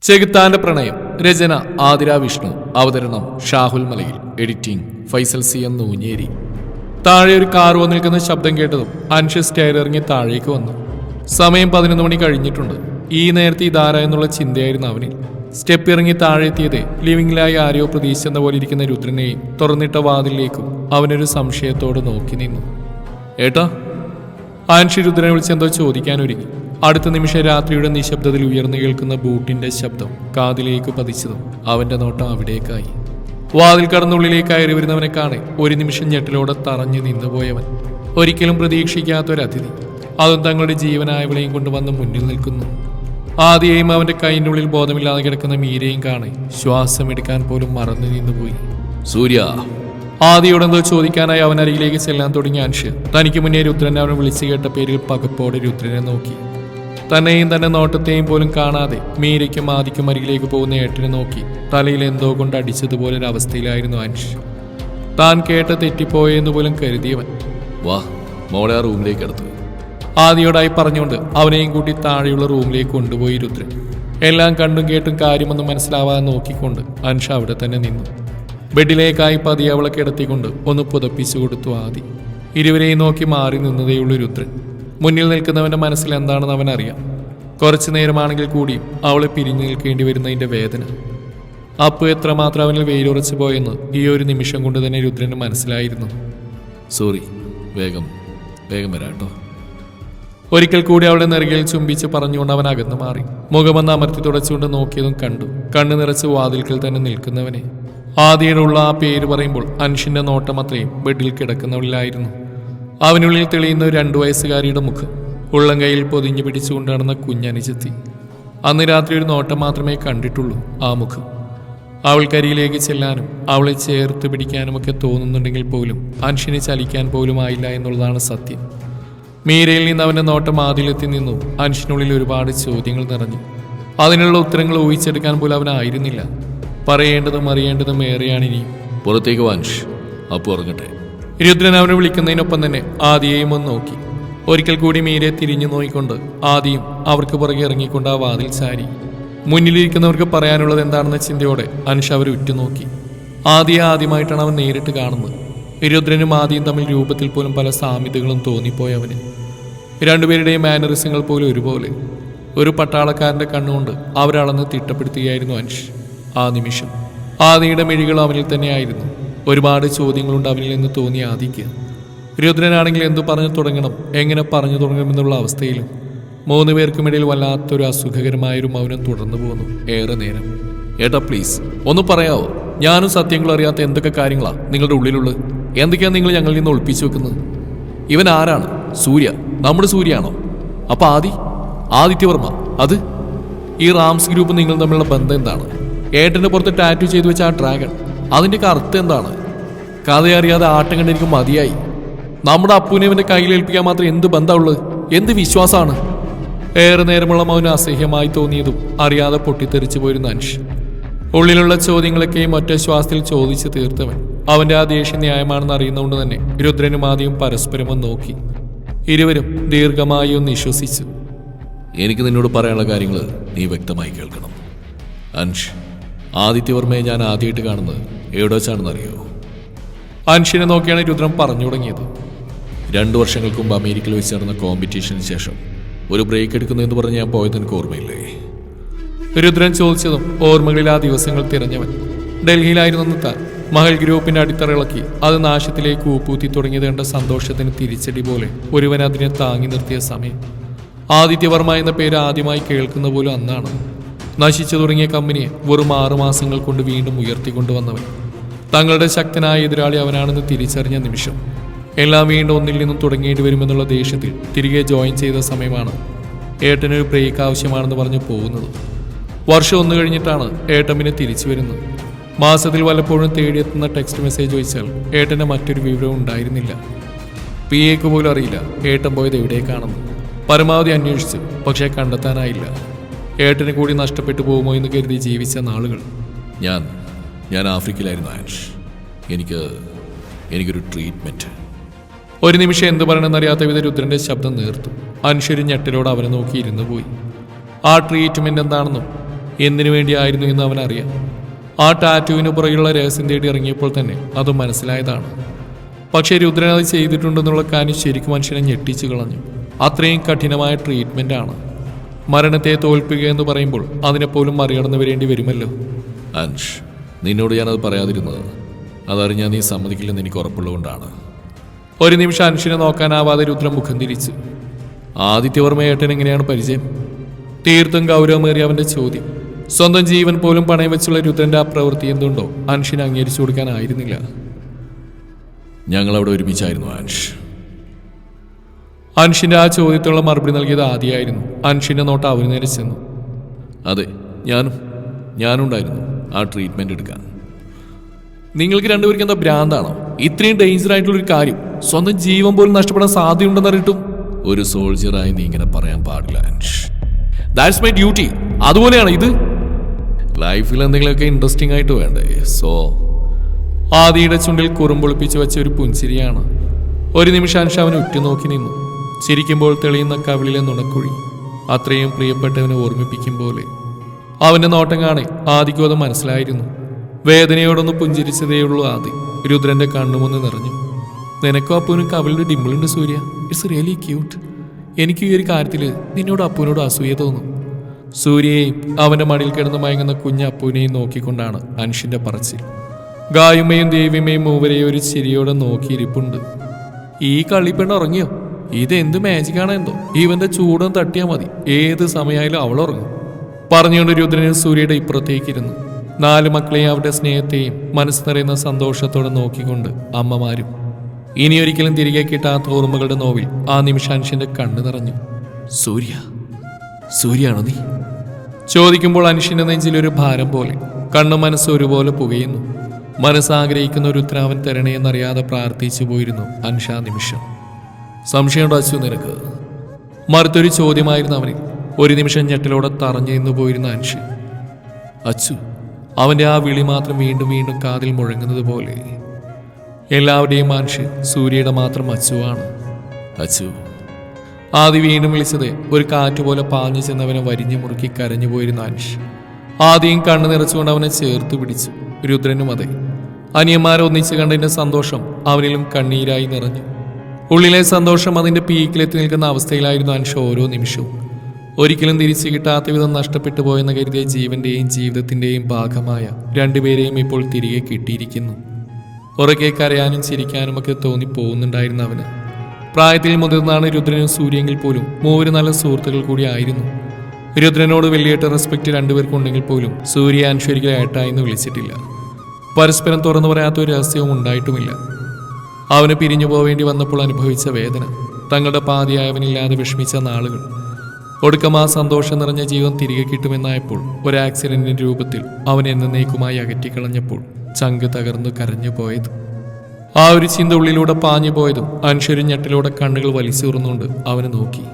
ചെകുത്താന്റെ പ്രണയം. രചന ആതിര വിഷ്ണു. അവതരണം ഷാഹുൽ മലയിൽ. Editing Faisal C M Nooncheri. താഴെ ഒരു കാർ വന്നു നിൽക്കുന്ന ശബ്ദം കേട്ടതും അൻഷ് സ്റ്റെയർ ഇറങ്ങി താഴേക്ക് വന്നു. സമയം 11 മണി കഴിഞ്ഞിട്ടുണ്ട്. ഈ നേരത്തെ ഇതാര എന്നുള്ള ചിന്തയായിരുന്നു അവനിൽ. സ്റ്റെപ്പ് ഇറങ്ങി താഴെ എത്തിയത് ലിവിംഗിലായി ആരെയോ പ്രതീക്ഷിച്ചെന്ന പോലെ ഇരിക്കുന്ന രുദ്രനെയും തുറന്നിട്ട വാതിലേക്കും അവനൊരു സംശയത്തോട് നോക്കി നിന്നു. ഏട്ടാ? അൻഷ് രുദ്രനെ വിളിച്ചെന്തോ ചോദിക്കാനൊരുങ്ങി. അടുത്ത നിമിഷം രാത്രിയുടെ നിശബ്ദതയിൽ ഉയർന്നു കേൾക്കുന്ന ബൂട്ടിന്റെ ശബ്ദം കാതിലേക്ക് പതിച്ചതും അവന്റെ നോട്ടം അവിടേക്കായി. വാതിൽ കടന്നുള്ളിലേക്ക് കയറി വരുന്നവനെ കാണെ ഒരു നിമിഷം ഞെട്ടലോടെ തറഞ്ഞു നിന്നുപോയവൻ. ഒരിക്കലും പ്രതീക്ഷിക്കാത്തൊരതിഥി, അതും തങ്ങളുടെ ജീവനായവളെയും കൊണ്ടുവന്ന് മുന്നിൽ നിൽക്കുന്നു. ആദ്യയും അവന്റെ കൈൻ്റെ ഉള്ളിൽ ബോധമില്ലാതെ കിടക്കുന്ന മീരയും കാണെ ശ്വാസമെടുക്കാൻ പോലും മറന്നു നിന്നുപോയി. സൂര്യ! ആദിയോടെന്തോ ചോദിക്കാനായി അവൻ അരികിലേക്ക് ചെല്ലാൻ തുടങ്ങിയ അൻഷ് തനിക്ക് മുന്നേ രുദ്രനെ അവനെ വിളിച്ചു കേട്ട പേരിൽ പകപ്പോടെ രുദ്രനെ നോക്കി. തന്നെയും തന്റെ നോട്ടത്തെയും പോലും കാണാതെ മീരയ്ക്കും ആദിക്കും അരികിലേക്ക് പോകുന്ന ഏട്ടനെ നോക്കി തലയിൽ എന്തോ കൊണ്ട് അടിച്ചതുപോലെ ഒരു അവസ്ഥയിലായിരുന്നു അൻഷ്. താൻ കേട്ട തെറ്റിപ്പോയെന്ന് പോലും കരുതിയവൻ. വാ മോളെ ആ റൂമിലേക്ക് എടുത്തു ആദിയോടായി പറഞ്ഞുകൊണ്ട് അവനെയും കൂട്ടി താഴെയുള്ള റൂമിലേക്ക് കൊണ്ടുപോയി രുദ്രൻ. എല്ലാം കണ്ടും കേട്ടും കാര്യമൊന്നും മനസ്സിലാവാതെ നോക്കിക്കൊണ്ട് അൻഷ അവിടെ തന്നെ നിന്നു. ബെഡിലേക്കായി പതിയെ അവളെ കിടത്തിക്കൊണ്ട് ഒന്ന് പുതപ്പിച്ചു കൊടുത്തു ആദി. ഇരുവരെയും നോക്കി മാറി നിന്നതേയുള്ളൂ രുദ്രൻ. മുന്നിൽ നിൽക്കുന്നവന്റെ മനസ്സിൽ എന്താണെന്ന് അവൻ അറിയാം. കുറച്ചു നേരമാണെങ്കിൽ കൂടിയും അവളെ പിരിഞ്ഞു നിൽക്കേണ്ടി വരുന്നതിന്റെ വേദന. അപ്പോൾ എത്രമാത്രം അവനിൽ വെയിലുറച്ചു പോയെന്ന് ഈ ഒരു നിമിഷം കൊണ്ട് തന്നെ രുദ്രന് മനസ്സിലായിരുന്നു. സോറി, വേഗം വരാട്ടോ. ഒരിക്കൽ കൂടി അവളുടെ നെറുകയിൽ ചുംബിച്ച് പറഞ്ഞുകൊണ്ട് അവൻ അകന്നു മാറി. മുഖമൊന്ന് അമർത്തി തുടച്ചുകൊണ്ട് നോക്കിയതും കണ്ടു കണ്ണു നിറച്ച് വാതിൽക്കൽ തന്നെ നിൽക്കുന്നവനെ. ആദിയുടെ ഉള്ള ആ പേര് പറയുമ്പോൾ അൻഷിന്റെ നോട്ടം അത്രയും ബെഡിൽ കിടക്കുന്നവളിലായിരുന്നു. അവനുള്ളിൽ തെളിയുന്ന 2 വയസ്സുകാരിയുടെ മുഖം, ഉള്ളം കൈയിൽ പൊതിഞ്ഞു പിടിച്ചുകൊണ്ട് നടന്ന കുഞ്ഞനുജത്തി. അന്ന് രാത്രി ഒരു നോട്ടം മാത്രമേ കണ്ടിട്ടുള്ളൂ ആ മുഖം. അവൾക്കരിയിലേക്ക് ചെല്ലാനും അവളെ ചേർത്ത് പിടിക്കാനുമൊക്കെ തോന്നുന്നുണ്ടെങ്കിൽ പോലും അൻഷിനെ ചലിക്കാൻ പോലും ആയില്ല എന്നുള്ളതാണ് സത്യം. മീരയിൽ നിന്ന് അവന്റെ നോട്ടം ആദിലെത്തി നിന്നു. അൻഷിനുള്ളിൽ ഒരുപാട് ചോദ്യങ്ങൾ നിറഞ്ഞു. അതിനുള്ള ഉത്തരങ്ങൾ ഊഹിച്ചെടുക്കാൻ പോലും അവനായിരുന്നില്ല. പറയേണ്ടതും അറിയേണ്ടതും ഏറെയാണ് ഇനിയും. പുറത്തേക്ക് വാൻഷ്, അപ്പോൾ ഉറങ്ങട്ടെ. രുദ്രൻ അവനെ വിളിക്കുന്നതിനൊപ്പം തന്നെ ആദിയെയും ഒന്ന് നോക്കി. ഒരിക്കൽ കൂടി മീരയെ തിരിഞ്ഞു നോക്കിക്കൊണ്ട് ആദിയും അവർക്ക് പുറകെ ഇറങ്ങിക്കൊണ്ട് ആ വാതിൽ ചാരി. മുന്നിലിരിക്കുന്നവർക്ക് പറയാനുള്ളത് എന്താണെന്ന ചിന്തയോടെ അൻഷ അവരെ ഉറ്റുനോക്കി. ആദിയെ ആദ്യമായിട്ടാണ് അവൻ നേരിട്ട് കാണുന്നത്. രുദ്രനും ആദിയും തമ്മിൽ രൂപത്തിൽ പോലും പല സാമ്യതകളും തോന്നിപ്പോയവന്. രണ്ടുപേരുടെയും മാനറിസങ്ങൾ പോലും ഒരുപോലെ. ഒരു പട്ടാളക്കാരന്റെ കണ്ണുകൊണ്ട് അവരളന്ന് തിട്ടപ്പെടുത്തുകയായിരുന്നു അൻഷ്. ആ നിമിഷം ആദിയുടെ മിഴികൾ അവനിൽ തന്നെയായിരുന്നു. ഒരുപാട് ചോദ്യങ്ങളുണ്ട് അവനിൽ നിന്ന് തോന്നിയ ആദിക്ക്. രുദ്രനാണെങ്കിൽ എന്തു പറഞ്ഞു തുടങ്ങണം, എങ്ങനെ പറഞ്ഞു തുടങ്ങണമെന്നുള്ള അവസ്ഥയിലും 3 പേർക്കുമിടയിൽ വല്ലാത്തൊരു അസുഖകരമായൊരു മൗനം തുടർന്നു പോകുന്നു ഏറെ നേരം. ഏട്ടാ പ്ലീസ് ഒന്ന് പറയാവോ? ഞാനും സത്യങ്ങളും അറിയാത്ത എന്തൊക്കെ കാര്യങ്ങളാ നിങ്ങളുടെ ഉള്ളിലുള്ളത്? എന്തൊക്കെയാണ് നിങ്ങൾ ഞങ്ങളിൽ നിന്ന് ഒളിപ്പിച്ചു വെക്കുന്നത്? ഇവൻ ആരാണ്? സൂര്യ? നമ്മുടെ സൂര്യാണോ? അപ്പൊ ആദിത്യവർമ്മ അത്? ഈ റാംസ് ഗ്രൂപ്പ് നിങ്ങൾ തമ്മിലുള്ള ബന്ധം എന്താണ്? ഏട്ടന്റെ പുറത്ത് ടാറ്റു ചെയ്തു വെച്ച ആ ഡ്രാഗൺ, അതിൻ്റെയൊക്കെ അർത്ഥം എന്താണ്? കഥയറിയാതെ ആട്ടം കണ്ടെനിക്ക് മതിയായി. നമ്മുടെ അപ്പൂനെവന്റെ കയ്യിലേൽപ്പിക്കാൻ മാത്രം എന്ത് ബന്ധമുള്ളത്? എന്ത് വിശ്വാസമാണ്? ഏറെ നേരമുള്ള മൗനം അസഹ്യമായി തോന്നിയതും അറിയാതെ പൊട്ടിത്തെറിച്ചു പോയിരുന്ന അൻഷ്. ഉള്ളിലുള്ള ചോദ്യങ്ങളൊക്കെയും ഒറ്റ ശ്വാസത്തിൽ ചോദിച്ച് തീർത്തവൻ. അവന്റെ ആ ദേഷ്യം ന്യായമാണെന്ന് അറിയുന്നതുകൊണ്ട് തന്നെ രുദ്രനും ആദ്യം പരസ്പരം ഒന്ന് നോക്കി. ഇരുവരും ദീർഘമായി ഒന്ന് വിശ്വസിച്ചു. എനിക്ക് നിന്നോട് പറയാനുള്ള കാര്യങ്ങൾ നീ വ്യക്തമായി കേൾക്കണം. അൻഷ്, ആദിത്യവർമ്മയെ ഞാൻ ആദ്യമായിട്ട് കാണുന്നത് എവിടെ വെച്ചാണെന്ന് അറിയോ? അൻഷിനെ നോക്കിയാണ് രുദ്രൻ പറഞ്ഞു തുടങ്ങിയത്. 2 വർഷങ്ങൾക്ക് മുമ്പ് അമേരിക്കയിൽ വെച്ച് നടന്ന കോമ്പറ്റീഷന് ശേഷം ഒരു ബ്രേക്ക് എടുക്കുന്നു എന്ന് പറഞ്ഞ് ഞാൻ പോയത് എനിക്ക് ഓർമ്മയില്ലേ? രുദ്രൻ ചോദിച്ചതും ഓർമ്മകളിൽ ആ ദിവസങ്ങൾ തിരഞ്ഞവൻ. ഡൽഹിയിലായിരുന്നു താൻ. മഹൽ ഗ്രൂപ്പിന്റെ അടിത്തറയിളക്കി അത് നാശത്തിലേക്ക് ഊപ്പൂത്തി തുടങ്ങിയത് കണ്ട സന്തോഷത്തിന് തിരിച്ചടി പോലെ ഒരുവൻ അതിനെ താങ്ങി നിർത്തിയ സമയം. ആദിത്യവർമ്മ എന്ന പേര് ആദ്യമായി കേൾക്കുന്ന പോലും അന്നാണ്. നശിച്ചു തുടങ്ങിയ കമ്പനിയെ വെറും 6 മാസങ്ങൾ കൊണ്ട് വീണ്ടും ഉയർത്തിക്കൊണ്ടുവന്നവൻ. തങ്ങളുടെ ശക്തനായ എതിരാളി അവനാണെന്ന് തിരിച്ചറിഞ്ഞ നിമിഷം എല്ലാം വീണ്ടും ഒന്നിൽ നിന്നും തുടങ്ങേണ്ടി വരുമെന്നുള്ള ദേഷ്യത്തിൽ തിരികെ ജോയിൻ ചെയ്ത സമയമാണ് ഏട്ടനൊരു ബ്രേക്ക് ആവശ്യമാണെന്ന് പറഞ്ഞു പോകുന്നത്. വർഷം 1 കഴിഞ്ഞിട്ടാണ് ഏട്ടൻ പിന്നെ തിരിച്ചു വരുന്നത്. മാസത്തിൽ വല്ലപ്പോഴും തേടിയെത്തുന്ന ടെക്സ്റ്റ് മെസ്സേജ് ചോദിച്ചാൽ ഏട്ടൻ്റെ മറ്റൊരു വിവരവും ഉണ്ടായിരുന്നില്ല. PAക്ക് പോലും അറിയില്ല ഏട്ടൻ പോയത് എവിടേക്കാണെന്ന്. പരമാവധി അന്വേഷിച്ചു, പക്ഷേ കണ്ടെത്താനായില്ല. ഏട്ടനെ കൂടി നഷ്ടപ്പെട്ടു പോകുമോ എന്ന് കരുതി ജീവിച്ച നാളുകൾ. ഞാൻ ആഫ്രിക്കയിലായിരുന്നു ആൻഷ്. എനിക്കൊരു ട്രീറ്റ്മെൻറ്റ്. ഒരു നിമിഷം എന്ത് പറയണമെന്നറിയാത്ത വിധ രുദ്രന്റെ ശബ്ദം നേർത്തു. അൻഷ് ഒരു ഞെട്ടലോട് അവനെ നോക്കി ഇരുന്നു പോയി. ആ ട്രീറ്റ്മെന്റ് എന്താണെന്നും എന്തിനു വേണ്ടിയായിരുന്നു എന്ന് അവനറിയാം. ആ ടാറ്റുവിന് പുറകെയുള്ള രഹസ്യം തേടി ഇറങ്ങിയപ്പോൾ തന്നെ അത് മനസ്സിലായതാണ്. പക്ഷേ രുദ്രൻ അത് ചെയ്തിട്ടുണ്ടെന്നുള്ള കാര്യം ശരിക്കും മനുഷ്യനെ ഞെട്ടിച്ചു കളഞ്ഞു. അത്രയും കഠിനമായ ട്രീറ്റ്മെൻ്റാണ്. മരണത്തെ തോൽപ്പിക്കുക എന്ന് പറയുമ്പോൾ അതിനെപ്പോലും മറികടന്നു വരേണ്ടി വരുമല്ലോ. അൻഷ്, നിന്നോട് ഞാനത് പറയാതിരുന്നത് അതറിഞ്ഞാൽ നീ സമ്മതിക്കില്ലെന്ന് എനിക്ക് ഉറപ്പുള്ളതുകൊണ്ടാണ്. ഒരു നിമിഷം അൻഷിനെ നോക്കാനാവാതെ രുദ്രൻ മുഖം തിരിച്ചു. ആദിത്യവർമ്മ ഏട്ടൻ എങ്ങനെയാണ് പരിചയം? തീർത്തും ഗൗരവമേറിയ അവന്റെ ചോദ്യം. സ്വന്തം ജീവൻ പോലും പണയം വെച്ചുള്ള രുദ്രന്റെ ആ പ്രവൃത്തി എന്തുണ്ടോ അൻഷിനെ അംഗീകരിച്ചു കൊടുക്കാനായിരുന്നില്ല. ഞങ്ങളവിടെ ഒരുമിച്ചായിരുന്നു അൻഷ്. അൻഷിന്റെ ആ ചോദ്യത്തിനുള്ള മറുപടി നൽകിയത് ആദിയായിരുന്നു. അൻഷിന്റെ നോട്ട് അവന് നേരെ ചെന്നു. അതെ, ഞാനുണ്ടായിരുന്നു ആ ട്രീറ്റ്മെന്റ് എടുക്കാൻ. നിങ്ങൾക്ക് രണ്ടുപേർക്ക് എന്താ ഭ്രാന്താണോ? ഇത്രയും ഡേഞ്ചർ ആയിട്ടുള്ളൊരു കാര്യം, സ്വന്തം ജീവൻ പോലും നഷ്ടപ്പെടാൻ സാധ്യതയുണ്ടെന്നറിയിട്ടും ഒരു സോൾജറായി നീ ഇങ്ങനെ പറയാൻ പാടില്ല അൻഷ്. That's my duty. അതുപോലെയാണ് ഇത്. ലൈഫിൽ എന്തെങ്കിലുമൊക്കെ ഇൻട്രസ്റ്റിംഗ് ആയിട്ട് വേണ്ടേ? സോ ആദിയുടെ ചുണ്ടിൽ കുറുമ്പൊളിപ്പിച്ച് വെച്ച ഒരു പുഞ്ചിരിയാണ്. ഒരു നിമിഷം അൻഷ അവനെ ഉറ്റുനോക്കി നിന്നു. ചിരിക്കുമ്പോൾ തെളിയുന്ന കവിളിലെ നുണക്കുഴി അത്രയും പ്രിയപ്പെട്ടവനെ ഓർമ്മിപ്പിക്കും പോലെ. അവന്റെ നോട്ടം കാണെ ആദിക്കും അത് മനസ്സിലായിരുന്നു. വേദനയോടൊന്ന് പുഞ്ചിരിച്ചതേയുള്ളൂ ആദി. രുദ്രന്റെ കണ്ണുമൊന്ന് നിറഞ്ഞു. നിനക്കും അപ്പൂനും കവിളിന്റെ ഡിമ്പിളുണ്ട് സൂര്യ. It's really cute. എനിക്ക് ഈ ഒരു കാര്യത്തിൽ നിന്നോട് അപ്പൂനോട് അസൂയ തോന്നും. സൂര്യയെയും അവന്റെ മടിയിൽ കിടന്ന് മയങ്ങുന്ന കുഞ്ഞ് അപ്പൂനെയും നോക്കിക്കൊണ്ടാണ് അൻഷിന്റെ പറച്ചിൽ. ഗായുമ്മയും ദേവിയമ്മയും മൂവരെയും ഒരു ചിരിയോടെ നോക്കിയിരിപ്പുണ്ട്. ഈ കള്ളിപ്പെണ്ണ് ഉറങ്ങിയോ? ഇതെന്ത് മാജിക്കാണ് എന്തോ. ഇവന്റെ ചൂടം തട്ടിയാൽ മതി, ഏത് സമയമായാലും അവൾ ഉറങ്ങും. പറഞ്ഞുകൊണ്ട് രുദ്രനും സൂര്യയുടെ ഇപ്പുറത്തേക്കിരുന്നു. 4 മക്കളെയും അവരുടെ സ്നേഹത്തെയും മനസ്സ് നിറയുന്ന സന്തോഷത്തോടെ നോക്കിക്കൊണ്ട് അമ്മമാരും. ഇനിയൊരിക്കലും തിരികെ കിട്ടാത്ത ഓർമ്മകളുടെ നോവിൽ ആ നിമിഷം അൻഷിന്റെ കണ്ണ് നിറഞ്ഞു. സൂര്യയാണോ നീ? ചോദിക്കുമ്പോൾ അൻഷിന്റെ നെഞ്ചിലൊരു ഭാരം പോലെ, കണ്ണും മനസ്സും ഒരുപോലെ പുകയുന്നു. മനസ്സാഗ്രഹിക്കുന്ന ഒരു ഉത്തരാവൻ തരണേയെന്നറിയാതെ പ്രാർത്ഥിച്ചു പോയിരുന്നു അൻഷ നിമിഷം. സംശയമുണ്ടോ അച്ചു നിനക്ക്? മറുത്തൊരു ചോദ്യമായിരുന്നു അവനിൽ. ഒരു നിമിഷം ഞെട്ടലോടെ തറഞ്ഞു നിന്നു പോയിരുന്ന അൻഷ്. അച്ചു. അവന്റെ ആ വിളി മാത്രം വീണ്ടും വീണ്ടും കാതിൽ മുഴങ്ങുന്നത് പോലെ. എല്ലാവരുടെയും അൻഷ് സൂര്യയുടെ മാത്രം അച്ചുവാണ്. അച്ചു. ആദി വീണ്ടും വിളിച്ചത് ഒരു കാറ്റുപോലെ പാഞ്ഞു ചെന്നവനെ വരിഞ്ഞു മുറുക്കി കരഞ്ഞു പോയിരുന്ന അൻഷ്. ആദ്യം കണ്ണു നിറച്ചുകൊണ്ട് അവനെ ചേർത്ത് പിടിച്ചു. രുദ്രനും അതെ. അനിയന്മാരെ ഒന്നിച്ച് കണ്ടതിന്റെ സന്തോഷം അവനിലും കണ്ണീരായി നിറഞ്ഞു. ഉള്ളിലെ സന്തോഷം അതിന്റെ പീക്കിലെത്തി നിൽക്കുന്ന അവസ്ഥയിലായിരുന്നു അൻഷ് ഓരോ നിമിഷവും. ഒരിക്കലും തിരിച്ചു കിട്ടാത്ത വിധം നഷ്ടപ്പെട്ടു പോയെന്ന് കരുതിയ ജീവന്റെയും ജീവിതത്തിന്റെയും ഭാഗമായ രണ്ടുപേരെയും ഇപ്പോൾ തിരികെ കിട്ടിയിരിക്കുന്നു. ഉറക്കെ കരയാനും ചിരിക്കാനുമൊക്കെ തോന്നിപ്പോകുന്നുണ്ടായിരുന്നു അവന്. പ്രായത്തിൽ മുതിർന്നാണ് രുദ്രനും സൂര്യയെങ്കിൽ പോലും മൂവര് നല്ല സുഹൃത്തുക്കൾ കൂടി ആയിരുന്നു. രുദ്രനോട് വലിയേറ്റ റെസ്പെക്ട് രണ്ടുപേർക്കുണ്ടെങ്കിൽ പോലും സൂര്യ അൻഷ് ഒരിക്കലും ഏട്ടായെന്ന് വിളിച്ചിട്ടില്ല. പരസ്പരം തുറന്നു പറയാത്ത ഒരു രഹസ്യവും ഉണ്ടായിട്ടുമില്ല. അവന് പിരിഞ്ഞു പോവേണ്ടി വന്നപ്പോൾ അനുഭവിച്ച വേദന, തങ്ങളുടെ പാതിയായവനില്ലാതെ വിഷമിച്ച നാളുകൾ, ഒടുക്കം ആ സന്തോഷം നിറഞ്ഞ ജീവൻ തിരികെ കിട്ടുമെന്നായപ്പോൾ ഒരു ആക്സിഡന്റിന്റെ രൂപത്തിൽ അവൻ എന്നേക്കുമായി അകറ്റിക്കളഞ്ഞപ്പോൾ ചങ്ക് തകർന്നു കരഞ്ഞു പോയത്. ആ ഒരു ചിന്ത ഉള്ളിലൂടെ പാഞ്ഞു പോയതും അൻഷൊരു ഞെട്ടിലൂടെ കണ്ണുകൾ വലിച്ചൂർന്നുകൊണ്ട് അവനെ നോക്കി.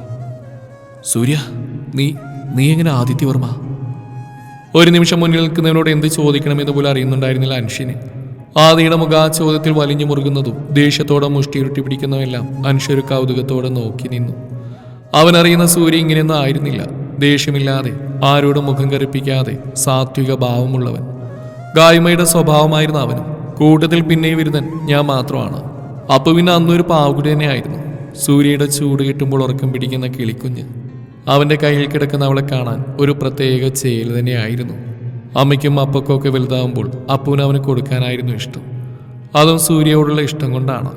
സൂര്യ, നീ എങ്ങനെ ആദിത്യവർമ്മ? ഒരു നിമിഷം മുന്നിൽ നിൽക്കുന്നവനോട് എന്ത് ചോദിക്കണമെന്ന് പോലും അറിയുന്നുണ്ടായിരുന്നില്ല അൻഷിന്. ആദിയുടെ മുഖ ആ ചോദ്യത്തിൽ വലിഞ്ഞു മുറുകുന്നതും ദേഷ്യത്തോടെ മുഷ്ടിയുരുട്ടി പിടിക്കുന്നതെല്ലാം അൻഷൊരു കൗതുകത്തോടെ നോക്കി നിന്നു. അവനറിയുന്ന സൂര്യ ഇങ്ങനെയൊന്നും ആയിരുന്നില്ല. ദേഷ്യമില്ലാതെ, ആരോടും മുഖം കറുപ്പിക്കാതെ, സാത്വിക ഭാവമുള്ളവൻ. ഗായ്മയുടെ സ്വഭാവമായിരുന്നു അവനും. കൂട്ടത്തിൽ പിന്നെ വിരുദ്ധൻ ഞാൻ മാത്രമാണ്. അപ്പൊ പിന്നെ അന്നൊരു പാവകുടി തന്നെയായിരുന്നു. സൂര്യയുടെ ചൂട് കിട്ടുമ്പോൾ ഉറക്കം പിടിക്കുന്ന കിളിക്കുഞ്ഞ്. അവന്റെ കയ്യിൽ കിടക്കുന്ന അവളെ കാണാൻ ഒരു പ്രത്യേക ചേൽ തന്നെയായിരുന്നു. അമ്മയ്ക്കും അപ്പക്കും ഒക്കെ വലുതാവുമ്പോൾ അപ്പൂന് അവന് കൊടുക്കാനായിരുന്നു ഇഷ്ടം. അതും സൂര്യയോടുള്ള ഇഷ്ടം കൊണ്ടാണ്.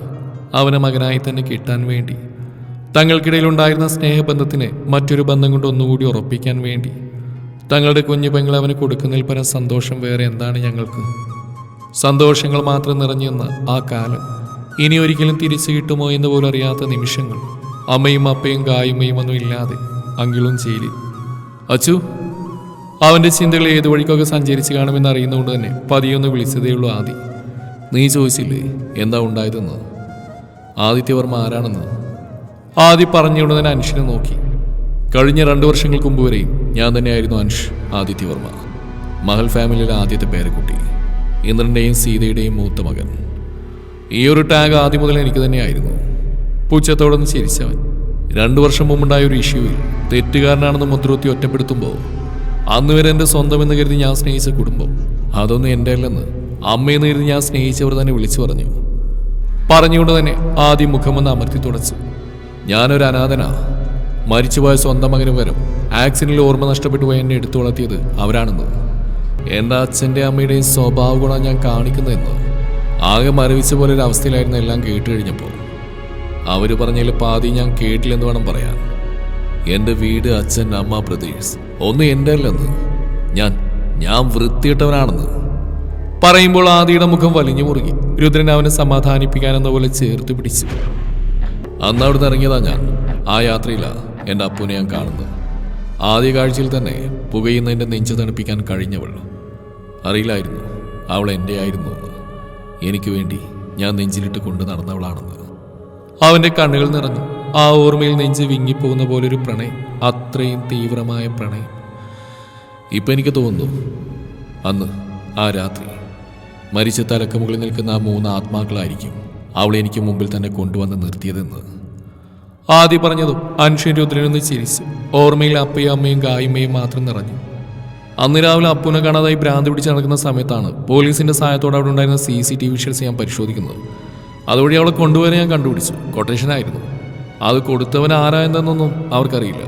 അവനെ മകനായി തന്നെ കിട്ടാൻ വേണ്ടി, തങ്ങൾക്കിടയിലുണ്ടായിരുന്ന സ്നേഹബന്ധത്തിന് മറ്റൊരു ബന്ധം കൊണ്ട് ഒന്നുകൂടി ഉറപ്പിക്കാൻ വേണ്ടി. തങ്ങളുടെ കുഞ്ഞു പെങ്ങൾ അവന് കൊടുക്കുന്നതിൽ പരം സന്തോഷം വേറെ എന്താണ് ഞങ്ങൾക്ക്? സന്തോഷങ്ങൾ മാത്രം നിറഞ്ഞു നിന്ന ആ കാലം ഇനി ഒരിക്കലും തിരിച്ചു കിട്ടുമോ എന്ന് പോലും അറിയാത്ത നിമിഷങ്ങൾ. അമ്മയും അപ്പയും ഗായുമ്മയും ഒന്നും ഇല്ലാതെ അങ്കിളും ജയിലിൽ. അച്ചു. അവന്റെ ചിന്തകൾ ഏതു വഴിക്കൊക്കെ സഞ്ചരിച്ച് കാണുമെന്ന് അറിയുന്നതുകൊണ്ട് തന്നെ പതിയൊന്ന് വിളിച്ചതേയുള്ളൂ ആദി. നീ ചോദിച്ചില്ലേ എന്താ ഉണ്ടായതെന്ന്? ആദിത്യവർമ്മ ആരാണെന്ന്? ആദി പറഞ്ഞുകൊണ്ട് തന്നെ അൻഷിനെ നോക്കി. കഴിഞ്ഞ 2 വർഷങ്ങൾക്ക് മുമ്പ് വരെയും ഞാൻ തന്നെയായിരുന്നു അൻഷ് ആദിത്യവർമ്മ. മഹൽ ഫാമിലിയിലെ ആദ്യത്തെ പേരക്കുട്ടി, ഇന്ദ്രന്റെയും സീതയുടെയും മൂത്ത മകൻ. ഈ ഒരു ടാഗ് ആദ്യം മുതൽ എനിക്ക് തന്നെയായിരുന്നു. പൂച്ചത്തോടൊന്ന് ചിരിച്ചവൻ. 2 വർഷം മുമ്പുണ്ടായ ഒരു ഇഷ്യൂവിൽ തെറ്റുകാരനാണെന്ന് മുദ്രകുത്തി ഒറ്റപ്പെടുത്തുമ്പോൾ അന്ന് വരെ എൻ്റെ സ്വന്തമെന്ന് കരുതി ഞാൻ സ്നേഹിച്ച കുടുംബം അതൊന്നും എൻ്റെ അല്ലെന്ന് അമ്മയെന്ന് കരുതി ഞാൻ സ്നേഹിച്ചവർ തന്നെ വിളിച്ചു പറഞ്ഞു. പറഞ്ഞുകൊണ്ട് തന്നെ ആദ്യം മുഖമൊന്ന് അമർത്തി തുടച്ചു. ഞാനൊരു അനാഥനാ. മരിച്ചുപോയ സ്വന്തം മകന് പകരം ആക്സിഡന്റിൽ ഓർമ്മ നഷ്ടപ്പെട്ടു പോയി എന്നെ എടുത്തു വളർത്തിയത് അവരാണെന്ന്, എൻ്റെ അച്ഛൻ്റെ അമ്മയുടെയും സ്വഭാവ ഗുണം ഞാൻ കാണിക്കുന്നതെന്ന് ആകെ മരവിച്ച പോലെ ഒരു അവസ്ഥയിലായിരുന്നു എല്ലാം കേട്ട് കഴിഞ്ഞപ്പോൾ. അവർ പറഞ്ഞതിൽ പാതി ഞാൻ കേട്ടില്ലെന്ന് വേണം പറയാൻ. എൻ്റെ വീട്, അച്ഛൻ, അമ്മ, ബ്രദേഴ്സ് ഒന്നും എൻ്റെ അല്ലെന്ന്, ഞാൻ വൃത്തിയിട്ടവനാണെന്ന് പറയുമ്പോൾ ആദിയുടെ മുഖം വലിഞ്ഞു മുറുകി. രുദ്രൻ അവനെ സമാധാനിപ്പിക്കാനെന്ന പോലെ ചേർത്ത് പിടിച്ചു. അന്ന് അവിടുന്ന് ഇറങ്ങിയതാ ഞാൻ. ആ യാത്രയിലാണ് എൻ്റെ അപ്പുവിനെ ഞാൻ കാണുന്നത്. ആദ്യ കാഴ്ചയിൽ തന്നെ പുകയുന്നതിൻ്റെ നെഞ്ചു തണുപ്പിക്കാൻ കഴിഞ്ഞവൾ. അറിയില്ലായിരുന്നു അവൾ എൻ്റെ ആയിരുന്നു എന്ന്. എനിക്ക് വേണ്ടി ഞാൻ നെഞ്ചിലിട്ട് കൊണ്ട് നടന്നവളാണെന്ന്. അവൻ്റെ കണ്ണുകൾ നിറഞ്ഞു. ആ ഓർമ്മയിൽ നെഞ്ച് വിങ്ങിപ്പോകുന്ന പോലൊരു പ്രണയം, അത്രയും തീവ്രമായ പ്രണയം. ഇപ്പം എനിക്ക് തോന്നുന്നു അന്ന് ആ രാത്രി മരിച്ച തലക്ക് മുകളിൽ നിൽക്കുന്ന ആ 3 ആത്മാക്കളായിരിക്കും അവളെ എനിക്ക് മുമ്പിൽ തന്നെ കൊണ്ടുവന്ന് നിർത്തിയതെന്ന്. ആദ്യം പറഞ്ഞതും അൻഷൻ രുദ്രനൊന്ന് ചിരിച്ചു. ഓർമ്മയിൽ അപ്പയും അമ്മയും ഗായിമ്മയും മാത്രം നിറഞ്ഞു. അന്ന് രാവിലെ അപ്പുനെ കാണാതായി ഭ്രാന്ത് പിടിച്ച് നടക്കുന്ന സമയത്താണ് പോലീസിന്റെ സഹായത്തോടെ അവിടെ ഉണ്ടായിരുന്ന CCTV വിഷ്വൽസ് ഞാൻ പരിശോധിക്കുന്നത്. അതുവഴി അവളെ കൊണ്ടുവരാൻ ഞാൻ കണ്ടുപിടിച്ചു. കൊട്ടേഷനായിരുന്നു. അത് കൊടുത്തവൻ ആരാ എന്നൊന്നും അവർക്കറിയില്ല.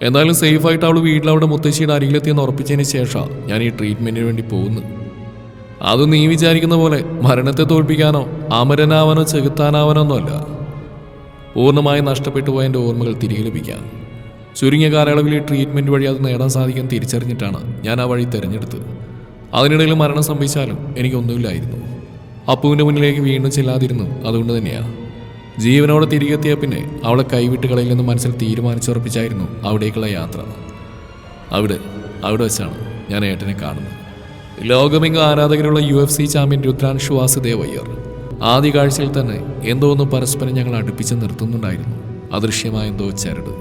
എന്തായാലും സേഫായിട്ട് അവൾ വീട്ടിലവിടെ മുത്തശ്ശിയുടെ അരികിലെത്തിയെന്ന് ഉറപ്പിച്ചതിന് ശേഷം ഞാൻ ഈ ട്രീറ്റ്മെന്റിന് വേണ്ടി പോകുന്നു. അത് നീ വിചാരിക്കുന്ന പോലെ മരണത്തെ തോൽപ്പിക്കാനോ അമരനാവാനോ ചെകുത്താനാവാനോ ഒന്നുമല്ല. പൂർണ്ണമായി നഷ്ടപ്പെട്ടു പോയ എൻ്റെ ഓർമ്മകൾ തിരികെ ലഭിക്കാൻ ചുരുങ്ങിയ കാലയളവിൽ ഈ ട്രീറ്റ്മെൻറ്റ് വഴി അത് നേടാൻ സാധിക്കാൻ തിരിച്ചറിഞ്ഞിട്ടാണ് ഞാൻ ആ വഴി തിരഞ്ഞെടുത്തത്. അതിനിടയിൽ മരണം സംഭവിച്ചാലും എനിക്കൊന്നുമില്ലായിരുന്നു. അപ്പുവിൻ്റെ മുന്നിലേക്ക് വീണ്ടും ചെല്ലാതിരുന്നു. അതുകൊണ്ട് തന്നെയാണ് ജീവനോടെ തിരികെ എത്തിയ പിന്നെ അവളെ കൈവിട്ട് കളയില്ലെന്ന് മനസ്സിൽ തീരുമാനിച്ചുറപ്പിച്ചായിരുന്നു അവിടേക്കുള്ള യാത്ര. അവിടെ വെച്ചാണ് ഞാൻ ഏട്ടനെ കാണുന്നത്. ലോകമെങ്ങും ആരാധകരുള്ള UFC ചാമ്പ്യൻ രുദ്രാൻഷു വാസുദേവ് അയ്യർ. ആദ്യ കാഴ്ചയിൽ തന്നെ എന്തോ ഒന്ന് പരസ്പരം ഞങ്ങൾ അടുപ്പിച്ച് നിർത്തുന്നുണ്ടായിരുന്നു. അദൃശ്യമായ എന്തോ ചരട്.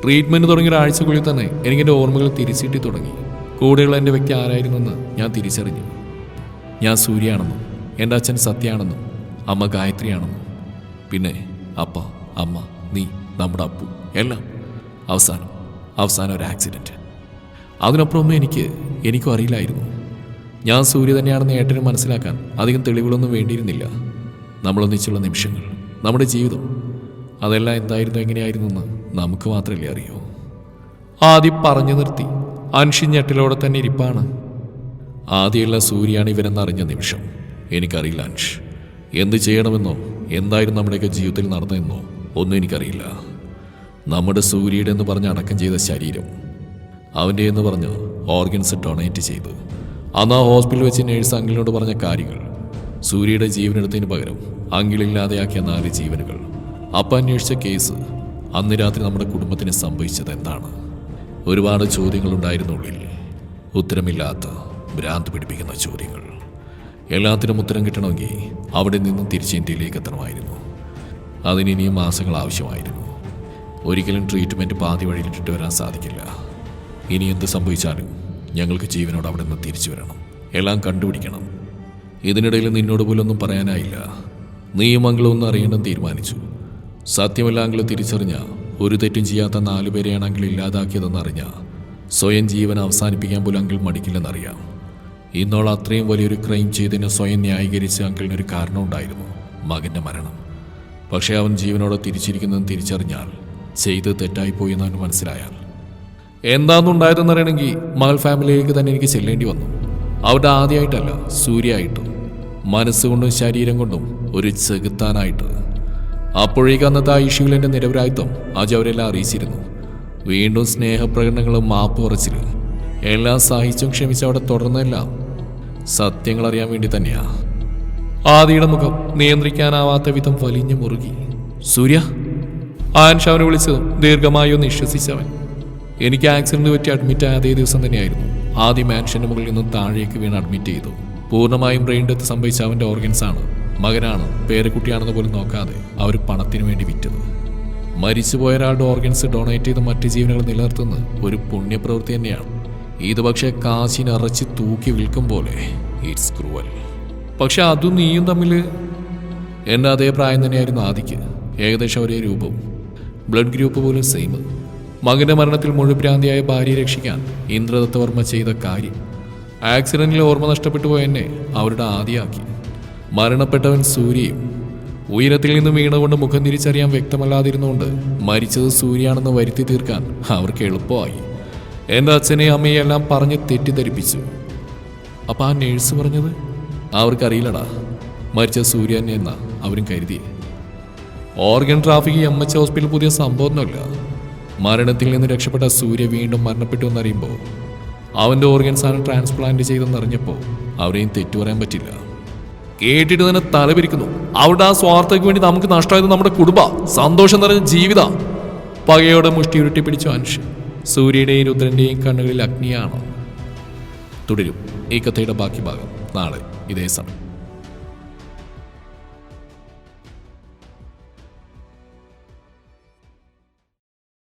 ട്രീറ്റ്മെൻറ്റ് തുടങ്ങിയ ഒരാഴ്ചക്കുള്ളിൽ തന്നെ എനിക്കെൻ്റെ ഓർമ്മകൾ തിരിച്ചിട്ടി തുടങ്ങി. കൂടെയുള്ള എൻ്റെ വ്യക്തി ആരായിരുന്നെന്ന് ഞാൻ തിരിച്ചറിഞ്ഞു. ഞാൻ സൂര്യയാണെന്നും എൻ്റെ അച്ഛൻ സത്യയാണെന്നും അമ്മ ഗായത്രിയാണെന്നും പിന്നെ അപ്പ, അമ്മ, നീ, നമ്മുടെ അപ്പു എല്ലാം. അവസാനം ഒരു ആക്സിഡൻറ്റ്. അതിനപ്പുറമേ എനിക്കും അറിയില്ലായിരുന്നു. ഞാൻ സൂര്യ തന്നെയാണെന്ന് ഏട്ടനും മനസ്സിലാക്കാൻ അധികം തെളിവുകളൊന്നും വേണ്ടിയിരുന്നില്ല. നമ്മളൊന്നിച്ചുള്ള നിമിഷങ്ങൾ, നമ്മുടെ ജീവിതം, അതെല്ലാം എന്തായിരുന്നു, എങ്ങനെയായിരുന്നു എന്ന് നമുക്ക് മാത്രമല്ലേ അറിയൂ. ആദ്യം പറഞ്ഞു നിർത്തി. അൻഷി ഞെട്ടിലോടെ തന്നെ ഇരിപ്പാണ്. ആദ്യമുള്ള സൂര്യയാണ് ഇവരെന്നറിഞ്ഞ നിമിഷം എനിക്കറിയില്ല അൻഷ്. എന്ത് ചെയ്യണമെന്നോ എന്തായിരുന്നു നമ്മുടെയൊക്കെ ജീവിതത്തിൽ നടന്നതെന്നോ ഒന്നും എനിക്കറിയില്ല. നമ്മുടെ സൂര്യയുടെ എന്ന് പറഞ്ഞ് അടക്കം ചെയ്ത ശരീരം അവൻ്റെ എന്ന് പറഞ്ഞ് ഓർഗൻസ് ഡൊണേറ്റ് ചെയ്തു. അന്ന് ആ ഹോസ്പിറ്റലിൽ വെച്ച് നേഴ്സ് അങ്കിളിനോട് പറഞ്ഞ കാര്യങ്ങൾ, സൂര്യയുടെ ജീവനെടുത്തതിന് പകരം അങ്കിളില്ലാതെയാക്കിയ 4 ജീവനുകൾ, അപ്പം അന്വേഷിച്ച കേസ്, അന്ന് രാത്രി നമ്മുടെ കുടുംബത്തിന് സംഭവിച്ചത് എന്താണ്? ഒരുപാട് ചോദ്യങ്ങളുണ്ടായിരുന്നു ഉള്ളിൽ. ഉത്തരമില്ലാത്ത ഭ്രാന്ത് പിടിപ്പിക്കുന്ന ചോദ്യങ്ങൾ. എല്ലാത്തിനും ഉത്തരം കിട്ടണമെങ്കിൽ അവിടെ നിന്നും തിരിച്ച് ഇന്ത്യയിലേക്ക് എത്തണമായിരുന്നു. അതിനിനിയും മാസങ്ങൾ ആവശ്യമായിരുന്നു. ഒരിക്കലും ട്രീറ്റ്മെൻറ്റ് പാതി വഴിയിലിട്ടിട്ട് വരാൻ സാധിക്കില്ല. ഇനി എന്ത് സംഭവിച്ചാലും ഞങ്ങൾക്ക് ജീവനോട് അവിടെ നിന്ന് തിരിച്ചു വരണം. എല്ലാം കണ്ടുപിടിക്കണം. ഇതിനിടയിൽ നിന്നോട് പോലൊന്നും പറയാനായില്ല. നീയും അങ്കിളൊന്നും അറിയണമെന്ന് തീരുമാനിച്ചു. സത്യമല്ല അങ്കിൾ തിരിച്ചറിഞ്ഞ ഒരു തെറ്റും ചെയ്യാത്ത 4 പേരെയാണ് അങ്കിൾ ഇല്ലാതാക്കിയതെന്നറിഞ്ഞ സ്വയം ജീവൻ അവസാനിപ്പിക്കാൻ പോലും അങ്കിൾ മടിക്കില്ലെന്നറിയാം. ഇന്നോളം അത്രയും വലിയൊരു ക്രൈം ചെയ്തതിന് സ്വയം ന്യായീകരിച്ച് അങ്കിളിനൊരു കാരണമുണ്ടായിരുന്നു, മകൻ്റെ മരണം. പക്ഷേ അവൻ ജീവനോടെ തിരിച്ചിരിക്കുന്നതെന്ന് തിരിച്ചറിഞ്ഞാൽ ചെയ്ത് തെറ്റായിപ്പോയി എന്നവന് മനസ്സിലായാൽ എന്താണെന്നുണ്ടായതെന്ന് അറിയണമെങ്കിൽ മകൾ ഫാമിലിയിലേക്ക് തന്നെ എനിക്ക് ചെല്ലേണ്ടി വന്നു. അവിടെ ആദ്യമായിട്ടല്ല, സൂര്യയായിട്ട്, മനസ്സുകൊണ്ടും ശരീരം കൊണ്ടും ഒരു ചെകുത്താനായിട്ട്. അപ്പോഴേക്ക് അന്നത്തെ ആ ഇഷ്യൂവിൽ എൻ്റെ നിരപരാധിത്വം അജ് അവരെല്ലാം അറിയിച്ചിരുന്നു. വീണ്ടും സ്നേഹപ്രകടനങ്ങളും മാപ്പ് പറച്ചിലും എല്ലാം സഹിച്ചും ക്ഷമിച്ച് അവിടെ തുടർന്നെല്ലാം സത്യങ്ങൾ അറിയാൻ വേണ്ടി തന്നെയാ. ആദിയുടെ മുഖം നിയന്ത്രിക്കാനാവാത്ത വിധം വലിഞ്ഞു മുറുകി. സൂര്യ, ആൻഷ് അവനെ വിളിച്ചതും ദീർഘമായി ഒന്ന് വിശ്വസിച്ചവൻ. എനിക്ക് ആക്സിഡന്റ് പറ്റി അഡ്മിറ്റായ അതേ ദിവസം തന്നെയായിരുന്നു ആദ്യം മാൻഷന്റെ മുകളിൽ നിന്നും താഴേക്ക് വീണ് അഡ്മിറ്റ് ചെയ്തു. പൂർണ്ണമായും ബ്രെയിൻ ഡെത്ത് സംഭവിച്ച അവൻ്റെ ഓർഗൻസാണ്. മകനാണ്, പേരക്കുട്ടിയാണെന്ന് പോലും നോക്കാതെ അവർ പണത്തിന് വേണ്ടി വിറ്റത്. മരിച്ചുപോയ ഒരാളുടെ ഓർഗൻസ് ഡൊണേറ്റ് ചെയ്ത് മറ്റ് ജീവനുകൾ നിലനിർത്തുന്ന ഒരു പുണ്യപ്രവൃത്തി തന്നെയാണ് ഇത്. പക്ഷേ കാശിനറച്ച് തൂക്കി വിൽക്കും പോലെ ഇറ്റ്സ് ക്രൂവൽ. പക്ഷെ അതും നീയും തമ്മിൽ എൻ്റെ അതേ പ്രായം തന്നെയായിരുന്നു ആദിക്ക്. ഏകദേശം ഒരേ രൂപവും ബ്ലഡ് ഗ്രൂപ്പ് പോലും സെയിം. മകന്റെ മരണത്തിൽ മുഴുഭ്രാന്തിയായ ഭാര്യയെ രക്ഷിക്കാൻ ഇന്ദ്രദത്തവർമ്മ ചെയ്ത കാര്യം. ആക്സിഡന്റിൽ ഓർമ്മ നഷ്ടപ്പെട്ടു പോയ എന്നെ അവരുടെ ആദിയാക്കി. മരണപ്പെട്ടവൻ സൂര്യയും. ഉയരത്തിൽ നിന്ന് വീണുകൊണ്ട് മുഖം തിരിച്ചറിയാൻ വ്യക്തമല്ലാതിരുന്നുകൊണ്ട് മരിച്ചത് സൂര്യയാണെന്ന് വരുത്തി തീർക്കാൻ അവർക്ക് എളുപ്പമായി. എൻ്റെ അച്ഛനെയും അമ്മയും എല്ലാം പറഞ്ഞ് തെറ്റിദ്ധരിപ്പിച്ചു. അപ്പം ആ നേഴ്സ് പറഞ്ഞത് അവർക്കറിയില്ലടാ, മരിച്ച സൂര്യൻ എന്നാ അവരും കരുതി. ഓർഗൻ ട്രാഫിക് MH ഹോസ്പിറ്റൽ പുതിയ സംഭവമൊന്നുമില്ല. മരണത്തിൽ നിന്ന് രക്ഷപ്പെട്ട സൂര്യ വീണ്ടും മരണപ്പെട്ടു എന്നറിയുമ്പോൾ അവൻ്റെ ഓർഗൻസാണ് ട്രാൻസ്പ്ലാന്റ് ചെയ്തെന്നറിഞ്ഞപ്പോൾ അവരെയും തെറ്റു പറയാൻ പറ്റില്ല. കേട്ടിട്ട് തന്നെ തലപിരിക്കുന്നു. അവരുടെ ആ സ്വാർത്ഥയ്ക്ക് വേണ്ടി നമുക്ക് നഷ്ടമായത് നമ്മുടെ കുടുംബ സന്തോഷം നിറഞ്ഞ ജീവിത. പകയോടെ മുഷ്ടി ഉരുട്ടി പിടിച്ചു അൻഷ്. സൂര്യയുടെയും രുദ്രന്റെയും കണ്ണുകളിൽ അഗ്നിയാണ്. തുടരും ഈ കഥയുടെ ബാക്കി ഭാഗം നാളെ ഇതേ സമയം.